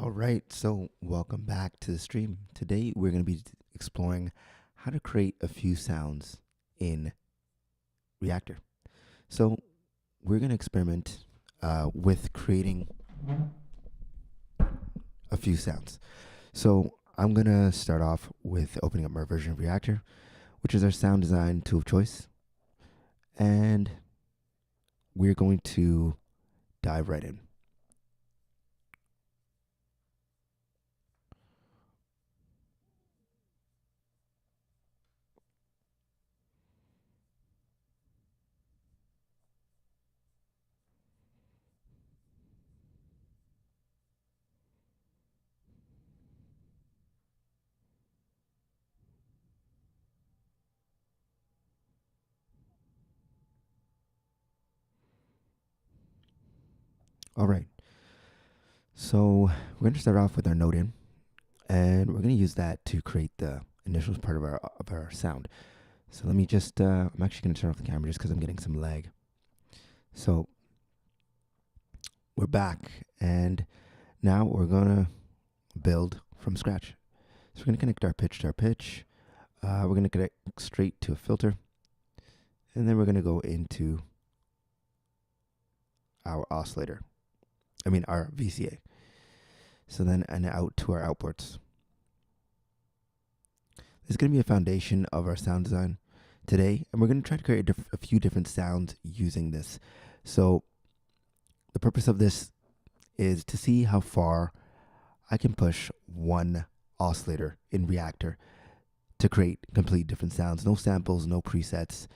All right, so welcome back to the stream. Today we're going to be exploring how to create a few sounds in Reaktor. So we're going to experiment with creating a few sounds. So I'm going to start off with opening up our version of Reaktor, which is our sound design tool of choice. And we're going to dive right in. All right. So we're going to start off with our note in, and we're going to use that to create the initial part of our sound. So let me just, I'm actually going to turn off the camera just because I'm getting some lag. So we're back, and now we're going to build from scratch. So we're going to connect our pitch to our pitch. We're going to connect straight to a filter, and then we're going to go into our oscillator. Our VCA. So then, and out to our outputs. This is going to be a foundation of our sound design today, and we're going to try to create a few different sounds using this. So the purpose of this is to see how far I can push one oscillator in Reaktor to create complete different sounds. No samples, no presets,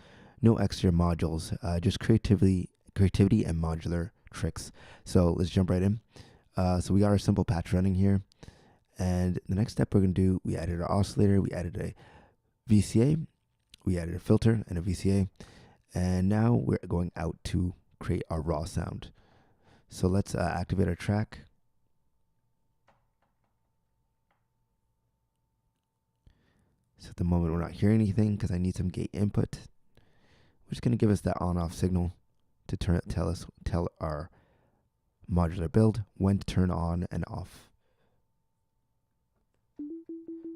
no extra modules, just creativity and modular tricks. So let's jump right in. So we got our simple patch running here. And the next step we're going to do, we added our oscillator, we added a VCA, we added a filter and a VCA. And now we're going out to create our raw sound. So let's activate our track. So at the moment we're not hearing anything because I need some gate input, which is going to give us that on-off signal to tell our modular build when to turn on and off.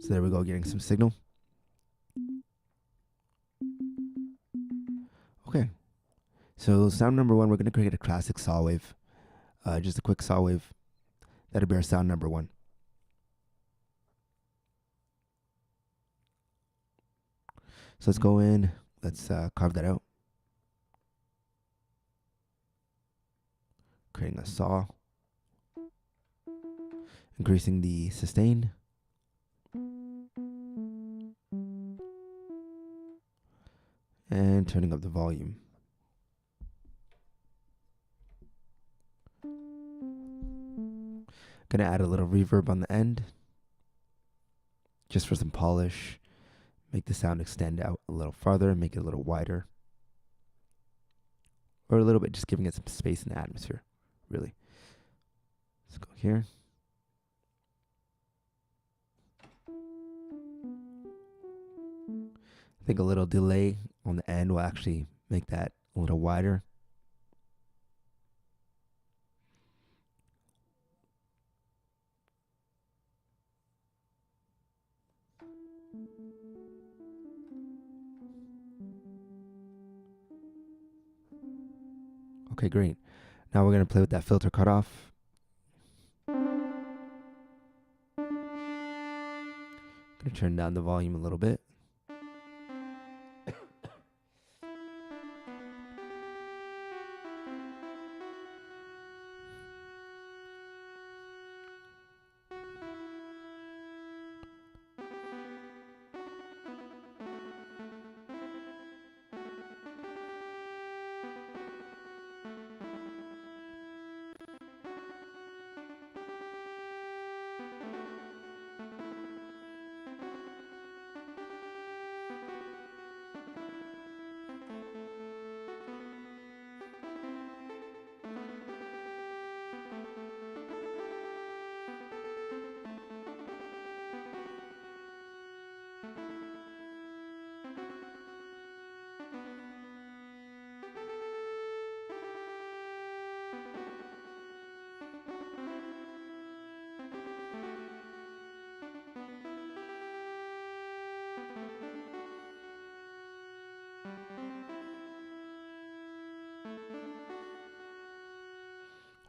So there we go, getting some signal. Okay. So sound number one, we're going to create a classic saw wave. Just a quick saw wave. That'll be our sound number one. So let's go in. Let's carve that out. Creating a saw. Increasing the sustain. And turning up the volume. Gonna add a little reverb on the end, just for some polish. Make the sound extend out a little farther, make it a little wider. Or a little bit, just giving it some space in the atmosphere, really. Let's go here. I think a little delay on the end will actually make that a little wider. Okay, great. Now we're going to play with that filter cutoff. Going to turn down the volume a little bit.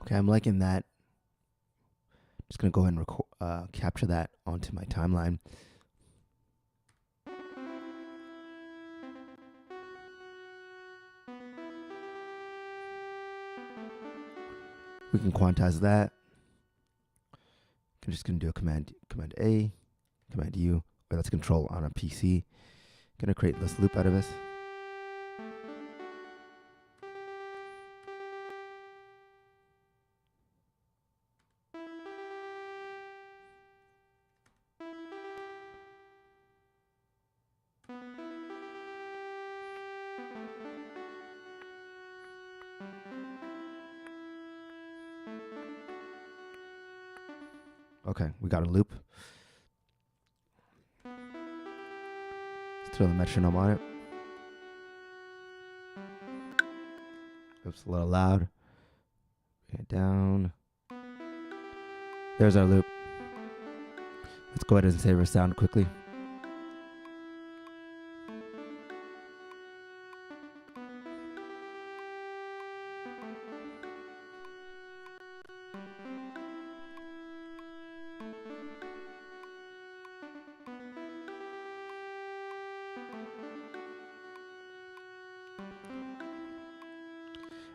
Okay, I'm liking that. Just gonna go ahead and capture that onto my timeline. We can quantize that. I'm just gonna do a command A, command U, or that's control on a PC. Gonna create this loop out of this. Okay, we got a loop. Let's throw the metronome on it. Oops, a little loud. Bring it down. There's our loop. Let's go ahead and save our sound quickly.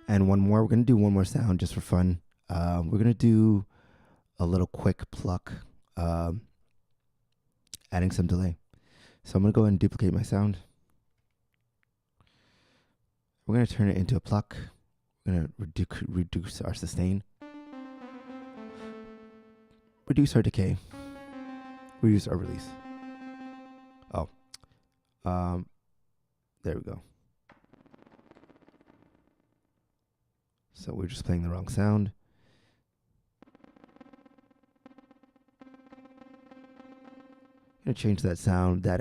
And one more. We're going to do one more sound just for fun. We're going to do a little quick pluck, adding some delay. So I'm going to go ahead and duplicate my sound. We're going to turn it into a pluck. We're going to reduce our sustain. Reduce our decay. Reduce our release. Oh. There we go. So we're just playing the wrong sound. I'm gonna change that sound, that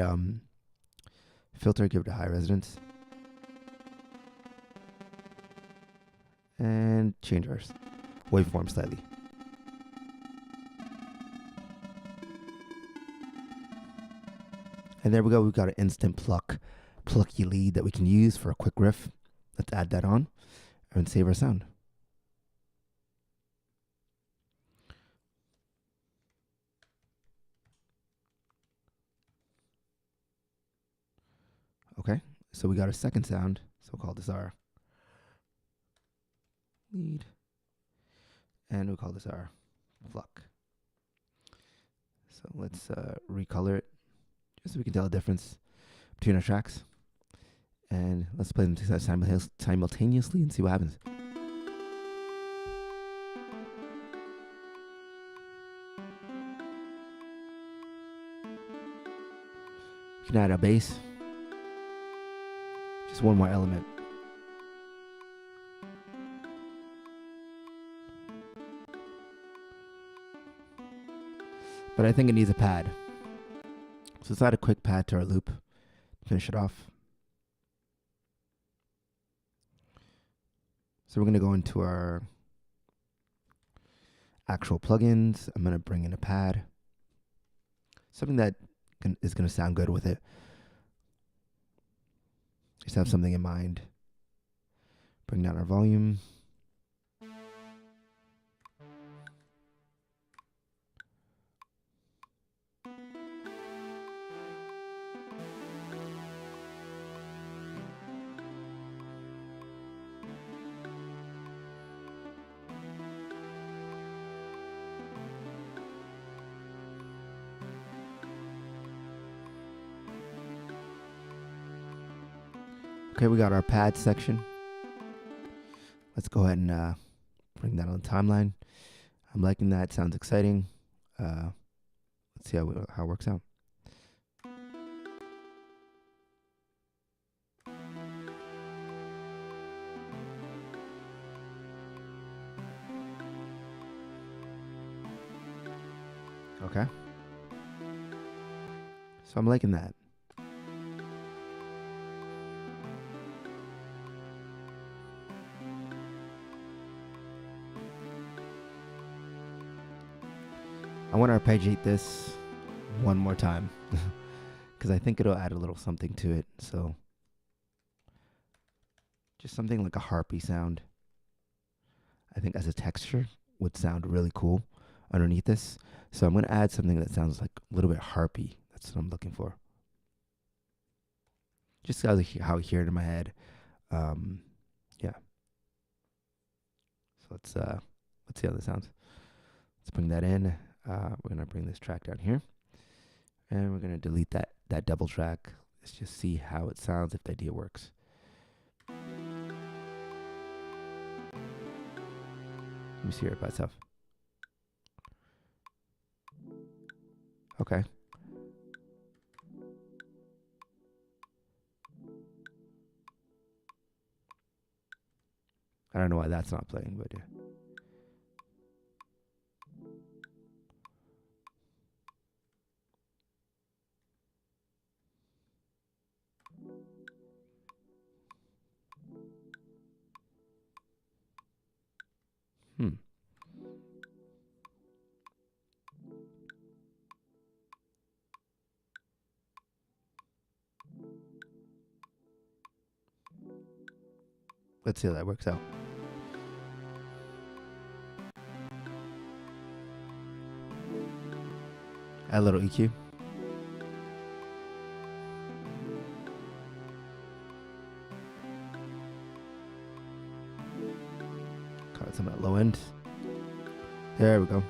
filter, give it a high resonance. And change our waveform slightly. And there we go, we've got an instant plucky lead that we can use for a quick riff. Let's add that on and save our sound. Okay, so we got a second sound, so we'll call this our lead, and we'll call this our pluck. So let's recolor it, just so we can tell the difference between our tracks. And let's play them simultaneously and see what happens. You can add a bass. Just one more element. But I think it needs a pad. So let's add a quick pad to our loop. Finish it off. So we're going to go into our actual plugins. I'm going to bring in a pad. Something that is going to sound good with it. Just have something in mind. Bring down our volume. Okay, we got our pad section. Let's go ahead and bring that on the timeline. I'm liking that. Sounds exciting. Let's see how it works out. Okay. So I'm liking that. I want to arpeggiate this one more time because I think it'll add a little something to it. So just something like a harpy sound. I think as a texture would sound really cool underneath this. So I'm going to add something that sounds like a little bit harpy. That's what I'm looking for. Just how I hear it in my head. Yeah. So let's see how this sounds. Let's bring that in. We're going to bring this track down here. And we're going to delete that double track. Let's just see how it sounds if the idea works. Let me hear it by itself. Okay. I don't know why that's not playing, but yeah. Let's see how that works out. Add a little EQ. Cut some at low end. There we go.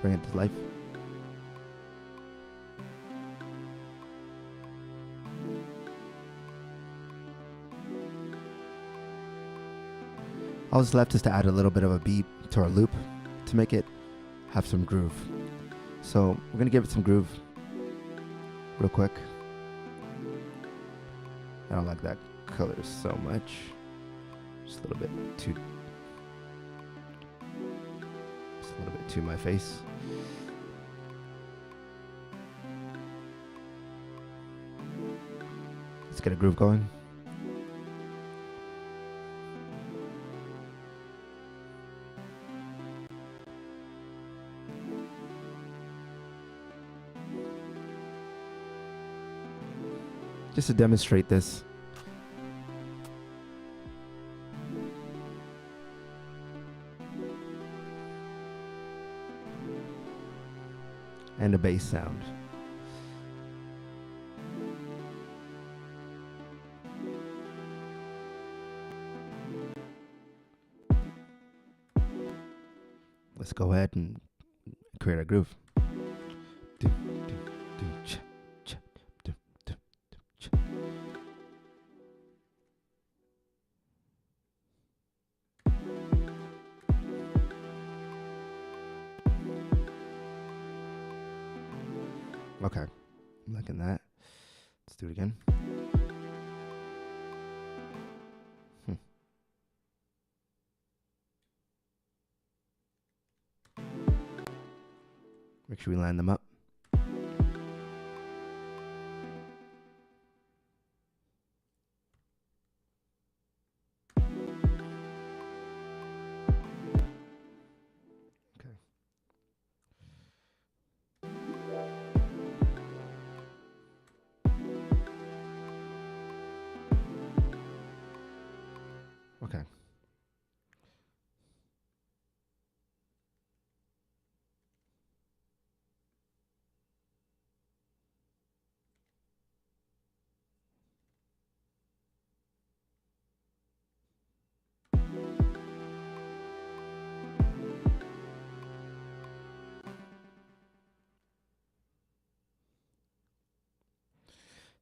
Bring it to life. All that's left is to add a little bit of a beat to our loop to make it have some groove. So we're going to give it some groove real quick. I don't like that color so much. Just a little bit too my face. Let's get a groove going. Just to demonstrate this. And a bass sound. Let's go ahead and create a groove. Okay, I'm liking that. Let's do it again. Make sure we line them up. Okay.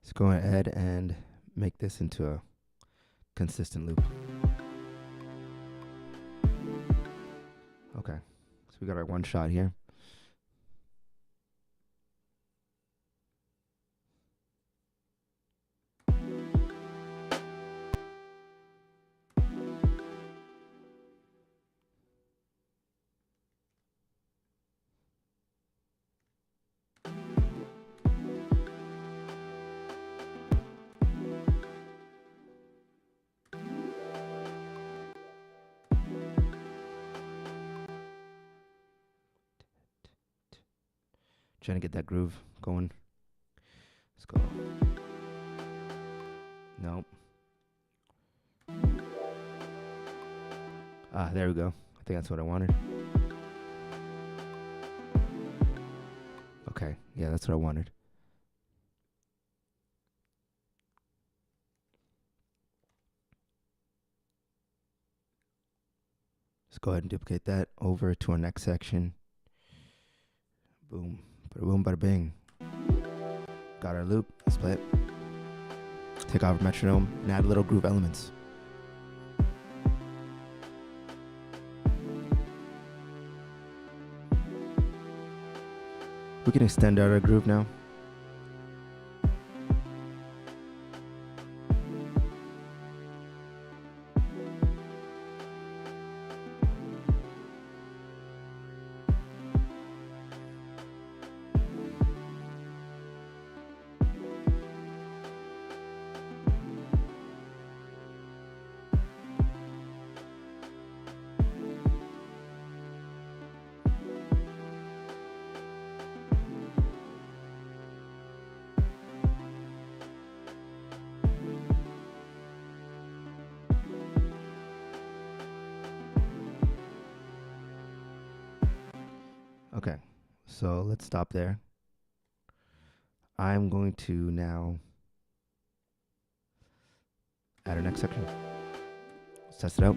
Let's go ahead and make this into a consistent loop. Okay, so we got our one shot here. Trying to get that groove going. Let's go. Nope. Ah, there we go. I think that's what I wanted. Okay, yeah, that's what I wanted. Let's go ahead and duplicate that over to our next section. Boom, bada boom, bada bing. Got our loop. Let's play it. Take off our metronome and add little groove elements. We can extend out our groove now. Okay, so let's stop there. I'm going to now add our next section. Let's test it out.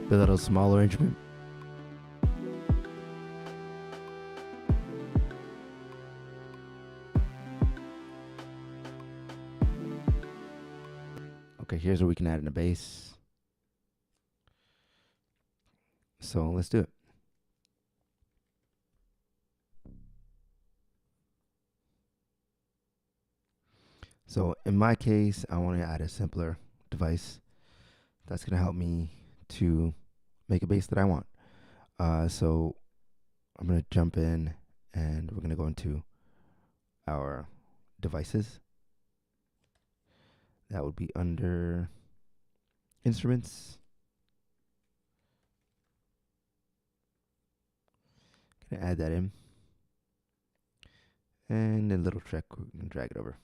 Be a little small arrangement. Okay, here's where we can add in a bass. So let's do it. So in my case, I want to add a simpler device that's going to help me to make a bass that I want. So I'm going to jump in and we're going to go into our devices. That would be under instruments. Gonna add that in. And a little trick, we can drag it over.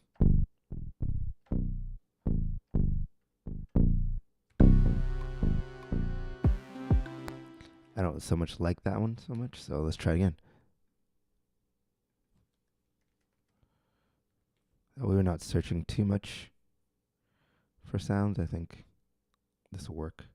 I don't so much like that one so much, so let's try it again. We were not searching too much for sounds. I think this will work.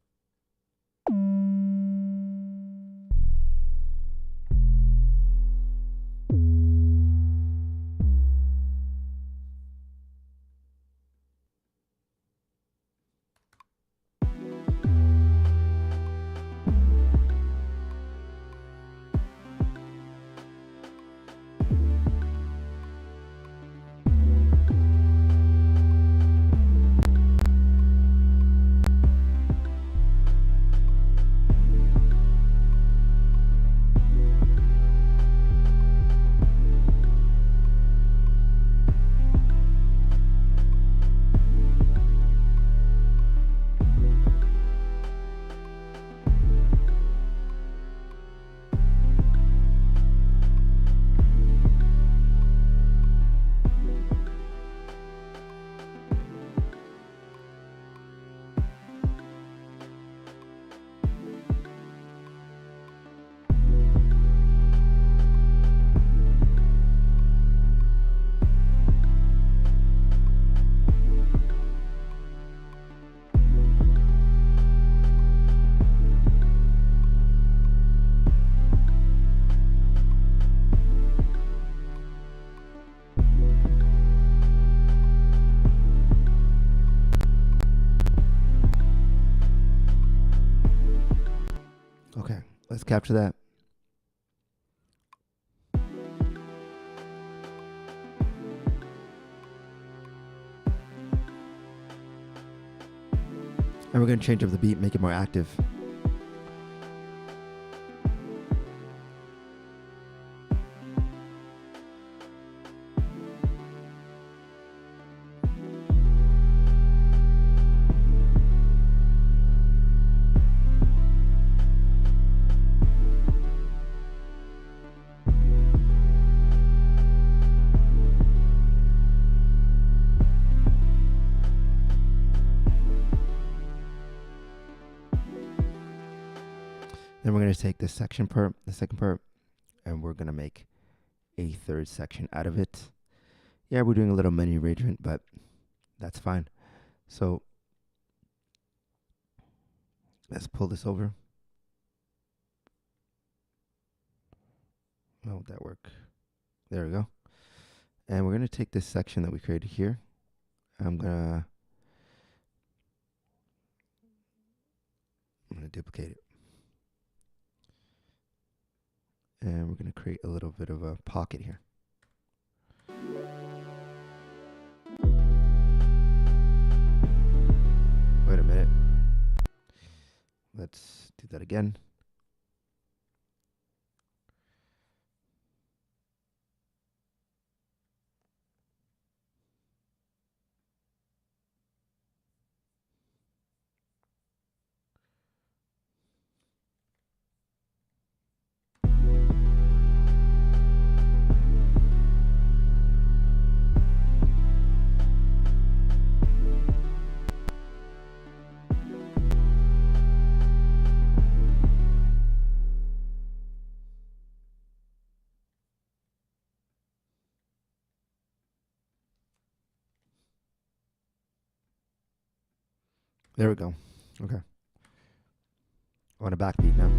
Okay, let's capture that. And we're going to change up the beat, make it more active. Then we're going to take this section part, the second part, and we're going to make a third section out of it. Yeah, we're doing a little mini arrangement, but that's fine. So let's pull this over. Oh, would that work? There we go. And we're going to take this section that we created here. I'm going to duplicate it. And we're going to create a little bit of a pocket here. Wait a minute. Let's do that again. There we go. Okay. I want a backbeat now.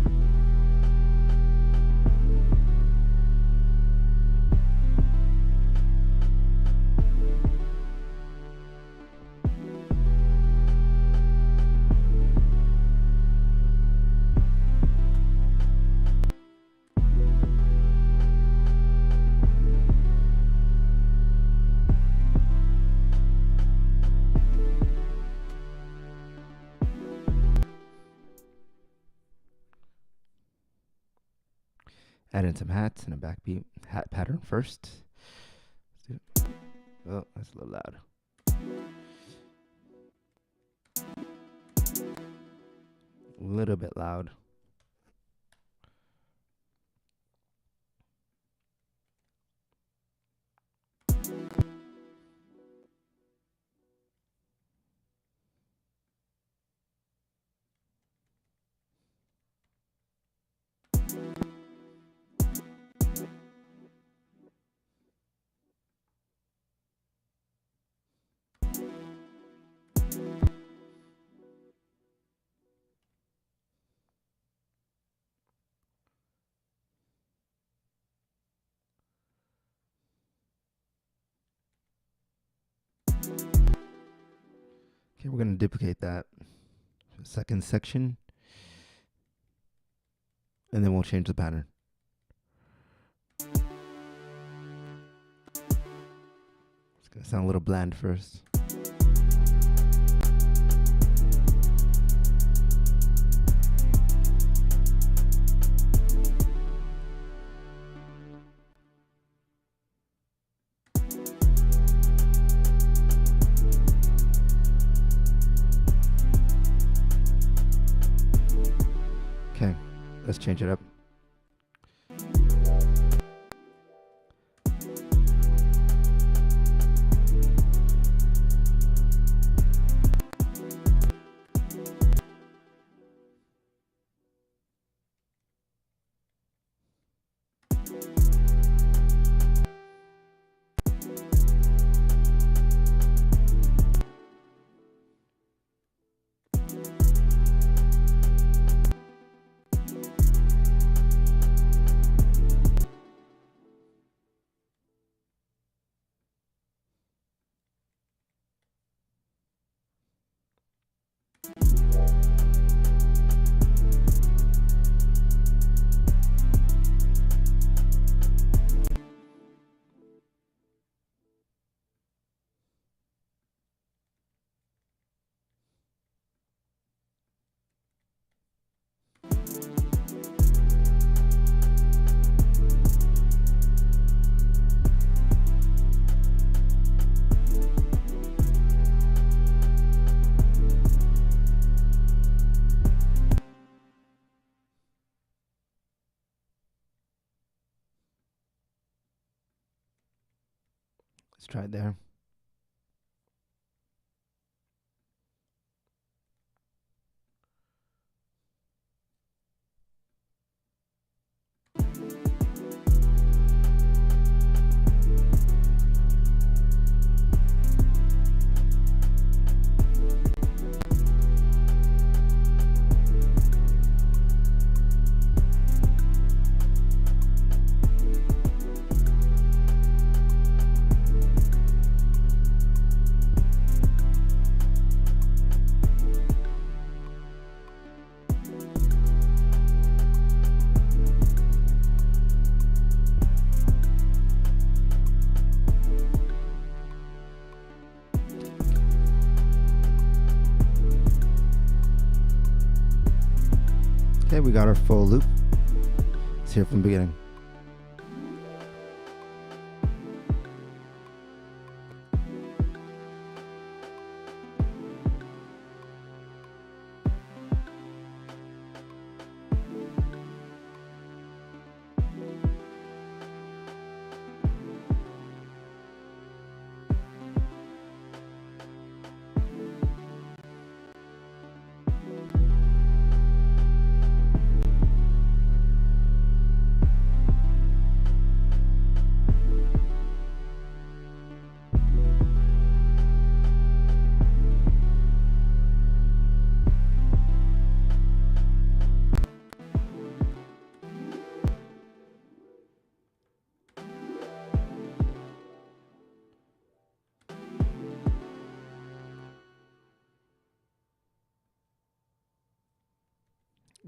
Add in some hats and a backbeat hat pattern first. Oh, that's a little loud. A little bit loud. Okay, we're going to duplicate that second section, and then we'll change the pattern. It's going to sound a little bland first. Okay, let's change it up. Let's try it there. Okay, we got our full loop. Let's hear it from the beginning.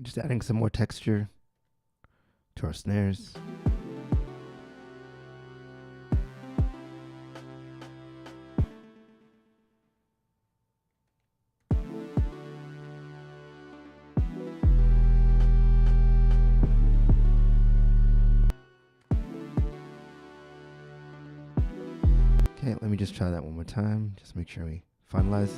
Just adding some more texture to our snares. Okay, let me just try that one more time. Just make sure we finalize.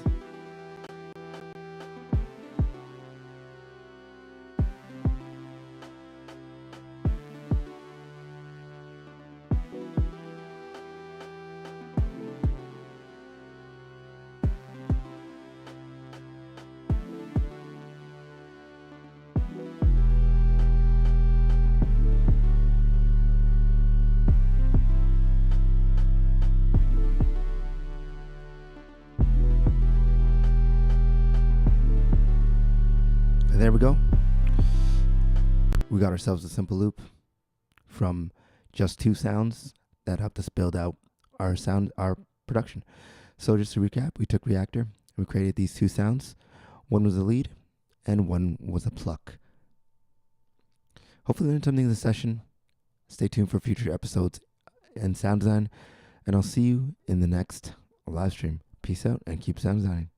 And there we go. We got ourselves a simple loop from just 2 sounds that helped us build out our production. So just to recap, we took Reaktor and we created these 2 sounds. One was a lead and one was a pluck. Hopefully you learned something in this session. Stay tuned for future episodes and sound design, and I'll see you in the next live stream. Peace out and keep sound designing.